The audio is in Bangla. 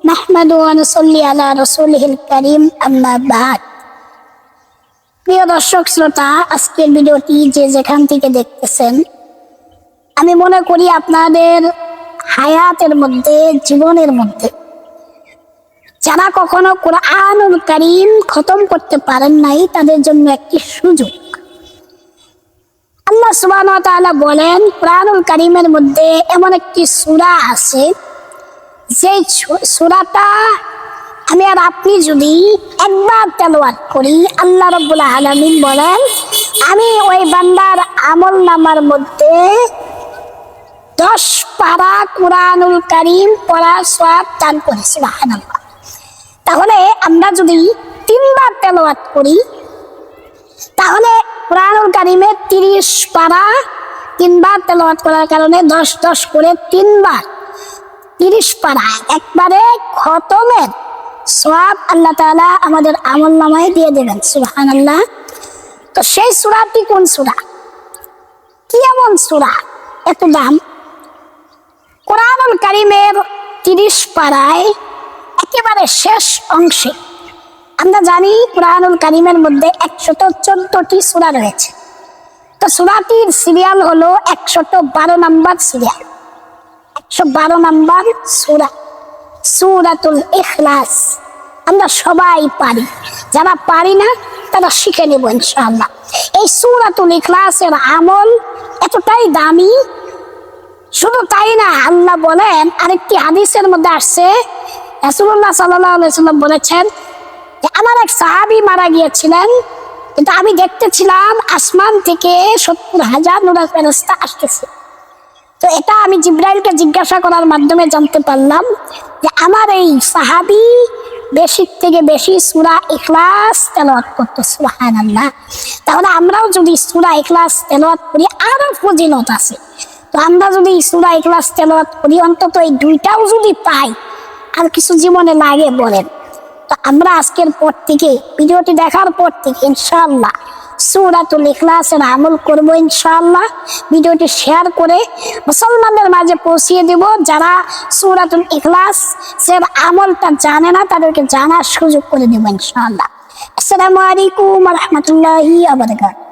নাহমাদু ওয়া নুসাল্লি আলা রাসূলিহিল কারীম, আম্মা বা'দ। প্রিয় দর্শক শ্রোতা, আজকের ভিডিওটি যে যেখান থেকে দেখতেছেন, আমি মনে করি আপনাদের হায়াতের মধ্যে, জীবনের মধ্যে যারা কখনো কুরআনুল কারীম খতম করতে পারেন নাই, তাদের জন্য একটি সুযোগ। আল্লাহ সুবহানাহু ওয়া তাআলা বলেন, কুরআনুল কারীমের মধ্যে এমন একটি সূরা আছে, যেই সূরাটা আমি আর আপনি যদি একবার তেলাওয়াত করি, আল্লাহ রাব্বুল আলামিন বলেন, আমি ওই বান্দার আমলনামার মধ্যে 10 পারা কুরআনুল কারীম পড়ার সওয়াব দান করি। সুবহানাল্লাহ। তাহলে আমরা যদি 3 বার তেলাওয়াত করি, তাহলে কুরআনুল কারীমের 30 পারা 3 বার তেলাওয়াত করার কারণে 10 করে 3 বার 30 পারা একবারে খতমের সওয়াব আল্লাহ তাআলা আমাদের আমলনামায় দিয়ে দেবেন। সুবহানাল্লাহ। তো সেই সূরাটি কোন সূরা, কি এমন সূরা এত দাম? কুরআনুল কারীমের 30 পারায় একেবারে শেষ অংশে আমরা জানি কুরআনুল কারীমের মধ্যে 114টি সূরা রয়েছে। তো সূরাটির সিরিয়াল হলো 112 নম্বর সিরিয়াল, 112 নম্বর সূরা, সূরাতুল ইখলাস। আমরা সবাই পারি, যারা পারি না তারা শিখে নেব ইনশাআল্লাহ। এই সূরাতুল ইখলাসের আমল এতটাই দামি, শুধু তাই না, আল্লাহ বলেন, আরেকটি হাদিসের মধ্যে আসছে, রাসূলুল্লাহ সাল্লাল্লাহু আলাইহি ওয়াসাল্লাম বলেছেন যে আমার এক সাহাবী মারা গিয়েছিলেন, কিন্তু আমি দেখতেছিলাম আসমান থেকে 70,000 নূরের ফেরেশতা আসতেছে। তো এটা আমি জিবরাইলকে জিজ্ঞাসা করার মাধ্যমে জানতে পারলাম যে আমার এই সাহাবী বেশি থেকে বেশি সূরা ইখলাস তেলাওয়াত করতে। সুবহানাল্লাহ। তাহলে আমরাও যদি সূরা ইখলাস তেলাওয়াত করি, আরো ফজিলত আছে। তো আমরা যদি সূরা ইখলাস তেলাওয়াত করি, অন্তত এই 2টাও যদি পাই, আর কিছু জীবনে লাগে বলেন। তো আমরা আজকের পর থেকে, ভিডিওটি দেখার পর থেকে ইনশাআল্লাহ সূরাতুল ইখলাসের আমল করব ইনশাআল্লাহ। ভিডিওটি শেয়ার করে মুসলমানদের মাঝে পৌঁছিয়ে দেব। যারা সূরাতুল ইখলাসের আমলটা জানে না, তাদেরকে জানার সুযোগ করে দেব ইনশাআল্লাহ। আসসালামু আলাইকুম ওয়া রাহমাতুল্লাহি ওয়া বারাকাতুহু।